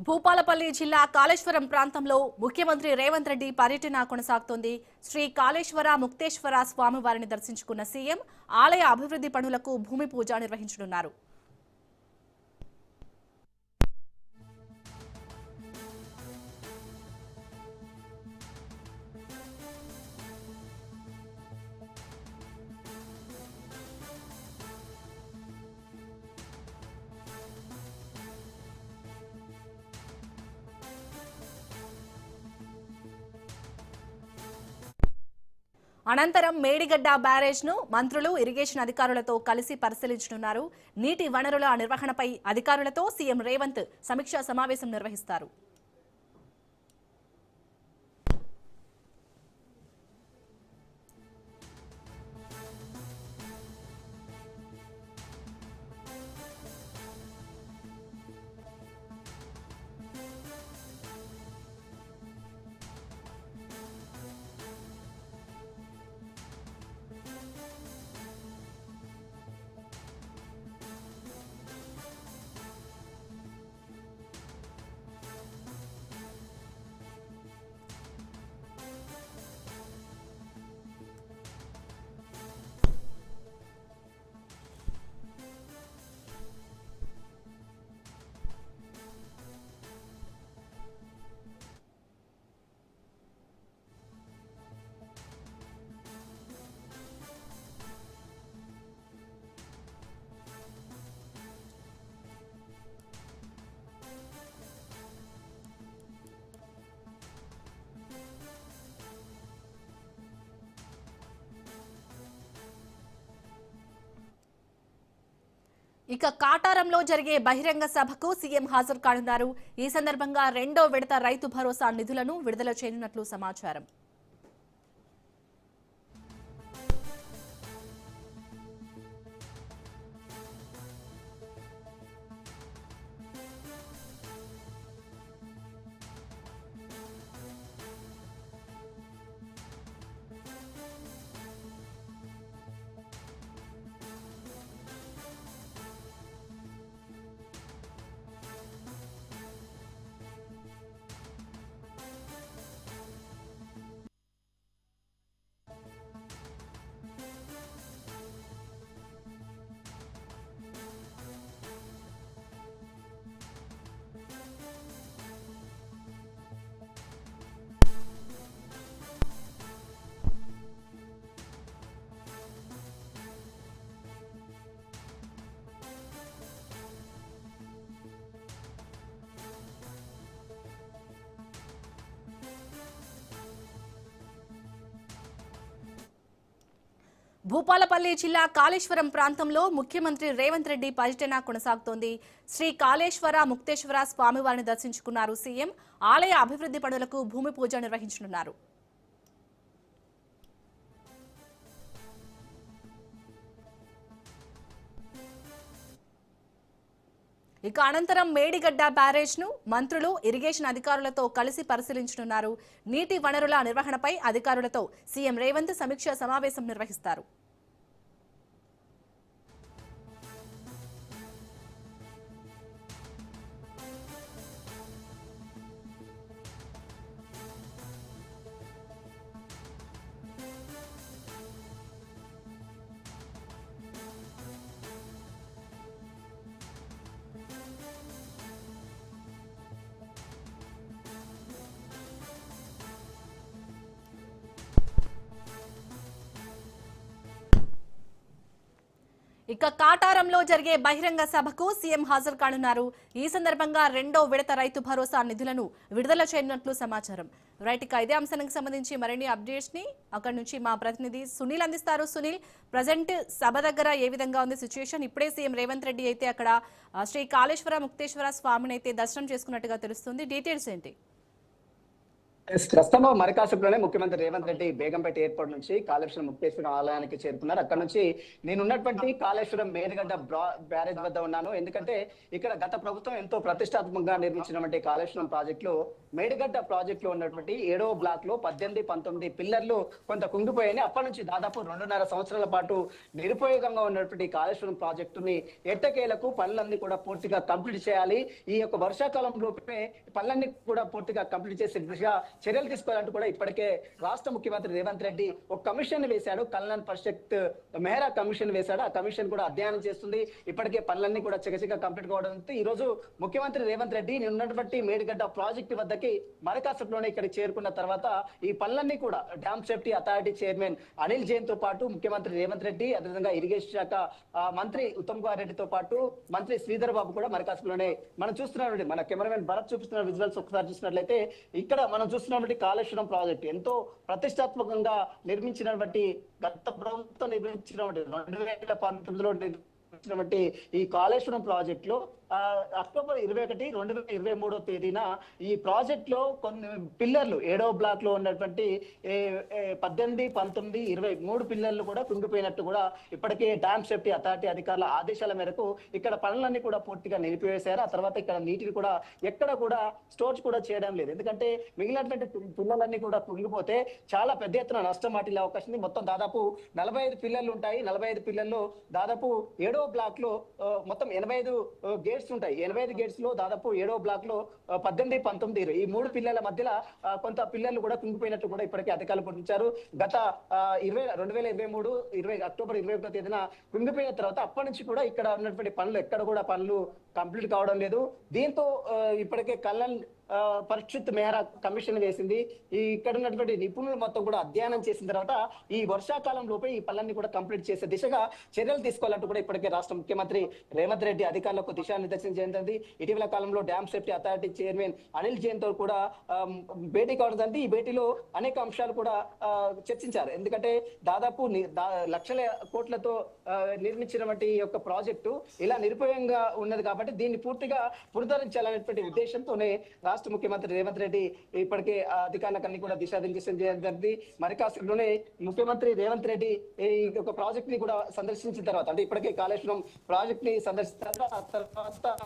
భూపాలపల్లి జిల్లా కాళేశ్వరం ప్రాంతంలో ముఖ్యమంత్రి రేవంత్ రెడ్డి పర్యటన కొనసాగుతోంది. శ్రీ కాళేశ్వర ముక్తేశ్వర స్వామివారిని దర్శించుకున్న సీఎం ఆలయ అభివృద్ధి పనులకు భూమి పూజ నిర్వహించనున్నారు. అనంతరం మేడిగడ్డ బ్యారేజ్ ను మంత్రులు, ఇరిగేషన్ అధికారులతో కలిసి పరిశీలించనున్నారు. నీటి వనరుల నిర్వహణపై అధికారులతో సీఎం రేవంత్ సమీక్షా సమావేశం నిర్వహిస్తారు. ఇక కాటారంలో జరిగే బహిరంగ సభకు సీఎం హాజరు కానున్నారు. ఈ సందర్భంగా రెండో విడత రైతు భరోసా నిధులను విడుదల చేయనున్నట్లు సమాచారం. భూపాలపల్లి జిల్లా కాళేశ్వరం ప్రాంతంలో ముఖ్యమంత్రి రేవంత్ రెడ్డి పర్యటన కొనసాగుతోంది. శ్రీ కాళేశ్వర ముక్తేశ్వర స్వామివారిని దర్శించుకున్నారు సీఎం. ఆలయ అభివృద్ధి పనులకు భూమి పూజ నిర్వహించనున్నారు. ఇక అనంతరం మేడిగడ్డ బ్యారేజ్ ను మంత్రులు, ఇరిగేషన్ అధికారులతో కలిసి పరిశీలించనున్నారు. నీటి వనరుల నిర్వహణపై అధికారులతో సీఎం రేవంత్ సమీక్షా సమావేశం నిర్వహిస్తారు. ఇక కాటారంలో జరిగే బహిరంగ సభకు సీఎం హాజరు కానున్నారు. ఈ సందర్భంగా రెండో విడత రైతు భరోసా నిధులను విడుదల చేయనున్నట్లు సమాచారం. రైట్, ఇక ఇదే అంశానికి సంబంధించి మరిన్ని అప్డేట్స్ ని అక్కడి నుంచి మా ప్రతినిధి సునీల్ అందిస్తారు. సునీల్, ప్రజెంట్ సభ దగ్గర ఏ విధంగా ఉంది సిచ్యుయేషన్? ఇప్పుడే సీఎం రేవంత్ రెడ్డి అయితే అక్కడ శ్రీ కాళేశ్వర ముక్తేశ్వర స్వామిని అయితే దర్శనం చేసుకున్నట్టుగా తెలుస్తుంది. డీటెయిల్స్ ఏంటి? ప్రస్తుతం మరకాసులోనే ముఖ్యమంత్రి రేవంత్ రెడ్డి బేగంపేట ఎయిర్పోర్ట్ నుంచి కాళేశ్వరం ముక్తేశ్వరం ఆలయానికి చేరుకున్నారు. అక్కడ నుంచి నేను ఉన్నటువంటి కాళేశ్వరం మేడిగడ్డ బ్యారేజ్ వద్ద ఉన్నాను. ఎందుకంటే ఇక్కడ గత ప్రభుత్వం ఎంతో ప్రతిష్టాత్మకంగా నిర్మించినటువంటి కాళేశ్వరం ప్రాజెక్ట్ లో మేడిగడ్డ ప్రాజెక్ట్ లో ఉన్నటువంటి 7వ బ్లాక్ లో 18, 19 పిల్లర్లు కొంత కుంగిపోయాయి. అప్పటి నుంచి దాదాపు 2.5 సంవత్సరాల పాటు నిరుపయోగంగా ఉన్నటువంటి కాళేశ్వరం ప్రాజెక్టుని ఎట్టకేలకు పనులన్నీ కూడా పూర్తిగా కంప్లీట్ చేయాలి. ఈ యొక్క వర్షాకాలంలోపే పనులన్నీ కూడా పూర్తిగా కంప్లీట్ చేసే దిశగా చర్యలు తీసుకోవాలంటూ కూడా ఇప్పటికే రాష్ట్ర ముఖ్యమంత్రి రేవంత్ రెడ్డి ఒక కమిషన్ వేశాడు. కల్యాణ్ పరిషత్ మెహరా కమిషన్ వేశాడు. ఆ కమిషన్ కూడా అధ్యయనం చేస్తుంది. ఇప్పటికే పనులన్నీ కూడా చకచక కంప్లీట్ కావడంతో ఈ రోజు ముఖ్యమంత్రి రేవంత్ రెడ్డి ఉన్నటువంటి మేడిగడ్డ ప్రాజెక్టు వద్దకి మరకాసలోనే ఇక్కడికి చేరుకున్న తర్వాత ఈ పనులన్నీ కూడా dam safety authority chairman Anil Jain తో పాటు ముఖ్యమంత్రి రేవంత్ రెడ్డి, అదేవిధంగా ఇరిగేషన్ శాఖ మంత్రి ఉత్తమ్ కుమార్ రెడ్డితో పాటు మంత్రి శ్రీధర్ బాబు కూడా మరకాసలోనే మనం చూస్తున్నాం. మన కెమెరామెన్ భరత్ చూపిస్తున్న విజువల్స్ ఒకసారి చూసినట్లయితే ఇక్కడ మనం చూస్తున్నటువంటి కాళేశ్వరం ప్రాజెక్టు ఎంతో ప్రతిష్టాత్మకంగా నిర్మించినటువంటి గత ప్రభుత్వం నిర్మించినటువంటి 2019లో నిర్మించినటువంటి ఈ కాళేశ్వరం ప్రాజెక్ట్ లో అక్టోబర్ 21, 2023 తేదీన ఈ ప్రాజెక్ట్ లో కొన్ని పిల్లర్లు 7వ బ్లాక్ లో ఉన్నటువంటి 18, 19, 23 పిల్లర్లు కూడా కుంగిపోయినట్టు కూడా ఇప్పటికే డ్యామ్ సేఫ్టీ అథారిటీ అధికారుల ఆదేశాల మేరకు ఇక్కడ పనులన్నీ కూడా పూర్తిగా నిలిపివేశారు. ఆ తర్వాత ఇక్కడ నీటిని కూడా ఎక్కడ కూడా స్టోర్స్ కూడా చేయడం లేదు. ఎందుకంటే మిగిలినటువంటి పిల్లలన్నీ కూడా కుంగిపోతే చాలా పెద్ద ఎత్తున నష్టం వాటిల్లే అవకాశం ఉంది. మొత్తం దాదాపు 45 పిల్లర్లు ఉంటాయి. 45 పిల్లర్లు దాదాపు 7వ బ్లాక్ లో మొత్తం 85 గేట్స్ ఉంటాయి. 85 గేట్స్ లో దాదాపు 7వ బ్లాక్ లో 18, 19, 20 ఈ 3 పిల్లల మధ్యలో కొంత పిల్లలు కూడా కుంగిపోయినట్టు కూడా ఇప్పటికే అధికారులు గుర్తించారు. గత 2023 అక్టోబర్ 21వ తేదీన కుంగిపోయిన తర్వాత అప్పటి నుంచి కూడా ఇక్కడ ఉన్నటువంటి పనులు ఎక్కడ కూడా పనులు కంప్లీట్ కావడం లేదు. దీంతో ఇప్పటికే కల్యాణ్ పరిషత్ మెహరా కమిషన్ వేసింది. ఈ ఇక్కడ ఉన్నటువంటి నిపుణులు మొత్తం కూడా అధ్యయనం చేసిన తర్వాత ఈ వర్షాకాలం లోపే ఈ పనులన్నీ కూడా కంప్లీట్ చేసే దిశగా చర్యలు తీసుకోవాలంటూ కూడా ఇప్పటికే రాష్ట్ర ముఖ్యమంత్రి రేవంత్ రెడ్డి అధికారులకు దిశానిర్దేశం చేసింది. ఇటీవల కాలంలో dam safety authority chairman Anil Jain తో కూడా భేటీ కావడం. ఈ భేటీలో అనేక అంశాలు కూడా చర్చించారు. ఎందుకంటే దాదాపు లక్షల కోట్లతో నిర్మించినటువంటి ఈ యొక్క ప్రాజెక్టు ఇలా నిరుపయోగంగా ఉన్నది కాబట్టి దీన్ని పూర్తిగా పునరుద్ధరించాలనేటువంటి ఉద్దేశంతోనే రాష్ట్ర ముఖ్యమంత్రి రేవంత్ రెడ్డి ఇప్పటికే అధికారులకన్నీ కూడా దిశానిర్దేశం చేయడం జరిగింది. మరికాసలోనే ముఖ్యమంత్రి రేవంత్ రెడ్డి ఈ యొక్క ప్రాజెక్ట్ ని కూడా సందర్శించిన తర్వాత అంటే ఇప్పటికే కాళేశ్వరం ప్రాజెక్ట్ ని సందర్శించిన తర్వాత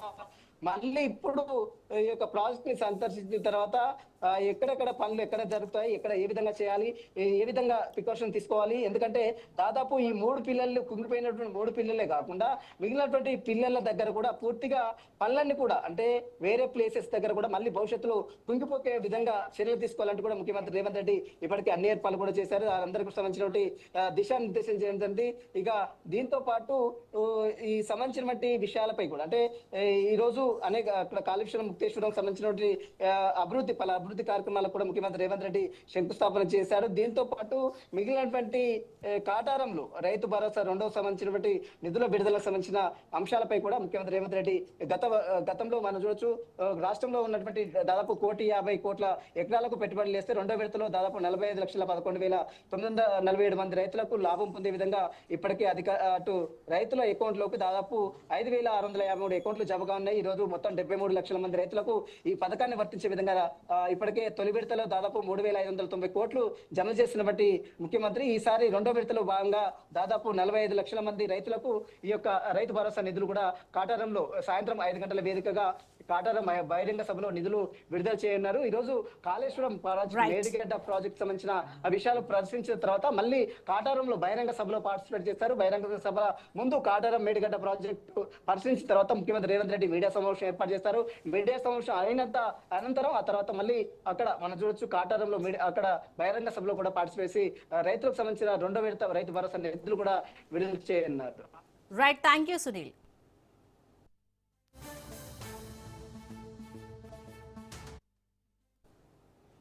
మళ్ళీ ఇప్పుడు ఈ యొక్క ప్రాజెక్ట్ ని సందర్శించిన తర్వాత ఎక్కడెక్కడ పనులు ఎక్కడ జరుగుతాయి, ఎక్కడ ఏ విధంగా చేయాలి, ఏ విధంగా ప్రికాషన్ తీసుకోవాలి. ఎందుకంటే దాదాపు ఈ 3 పిల్లలు కుంగిపోయినటువంటి 3 పిల్లలే కాకుండా మిగిలినటువంటి పిల్లల దగ్గర కూడా పూర్తిగా పనులన్నీ కూడా అంటే వేరే ప్లేసెస్ దగ్గర కూడా మళ్ళీ భవిష్యత్తులో కుంగిపోకే విధంగా చర్యలు తీసుకోవాలంటూ కూడా ముఖ్యమంత్రి రేవంత్ రెడ్డి ఇప్పటికే అన్ని ఏర్పాట్లు కూడా చేశారు. అందరికీ సంబంధించినటువంటి దిశానిర్దేశం చేయండి. ఇక దీంతో పాటు ఈ సంబంధించినటువంటి విషయాలపై కూడా అంటే ఈ రోజు అనేక అక్కడ కాళేశ్వరం ముక్తేశ్వరం సంబంధించినటువంటి అభివృద్ధి కార్యక్రమాలకు కూడా ముఖ్యమంత్రి రేవంత్ రెడ్డి శంకుస్థాపన చేశారు. దీంతో పాటు మిగిలినటువంటి కాటారంలో రైతు భరోసా 2వ సంబంధించినటువంటి నిధుల విడుదలకు సంబంధించిన అంశాలపై కూడా ముఖ్యమంత్రి రేవంత్ రెడ్డి గతంలో మనం చూడొచ్చు రాష్ట్రంలో ఉన్నటువంటి దాదాపు 1,50,00,00,000 ఎకరాలకు పెట్టుబడులు వేస్తే 2వ విడతలో దాదాపు 45,11,947 మంది రైతులకు లాభం పొందే విధంగా ఇప్పటికే అటు రైతుల అకౌంట్ లోకి దాదాపు 5,653 అకౌంట్లు జమగా ఉన్నాయి. ఈ రోజు మొత్తం 73 లక్షల మంది రైతులకు ఈ పథకాన్ని వర్తించే విధంగా ఇప్పటికే తొలి విడతలో దాదాపు 3,590 కోట్లు జమ చేసినటువంటి ముఖ్యమంత్రి ఈసారి 2వ విడతలో భాగంగా దాదాపు 45 లక్షల మంది రైతులకు ఈ యొక్క రైతు భరోసా నిధులు కూడా కాటారంలో సాయంత్రం 5 గంటల వేదికగా కాటారం బహిరంగ సభలో నిధులు విడుదల చేయనున్నారు. ఈ రోజు కాళేశ్వరం మేడిగడ్డ ప్రాజెక్ట్ సంబంధించిన విషయాలు ప్రదర్శించిన తర్వాత మళ్ళీ కాటారంలో బహిరంగ సభలో పార్టిసిపేట్ చేస్తారు. బహిరంగ సభ ముందు కాటారం మేడిగడ్డ ప్రాజెక్టు పరిశీలించిన తర్వాత ముఖ్యమంత్రి రేవంత్ రెడ్డి మీడియా సమావేశం ఏర్పాటు చేస్తారు. మీడియా సమావేశం అనంతరం ఆ తర్వాత మళ్ళీ అక్కడ మనం చూడొచ్చు కాటారంలో అక్కడ బహిరంగ సభలో కూడా పార్టిసిపేట్ చేసి రైతులకు సంబంధించిన 2వ విడత రైతు భరోసా నిధులు కూడా విడుదల చేయనున్నారు. Right, thank you Sunil.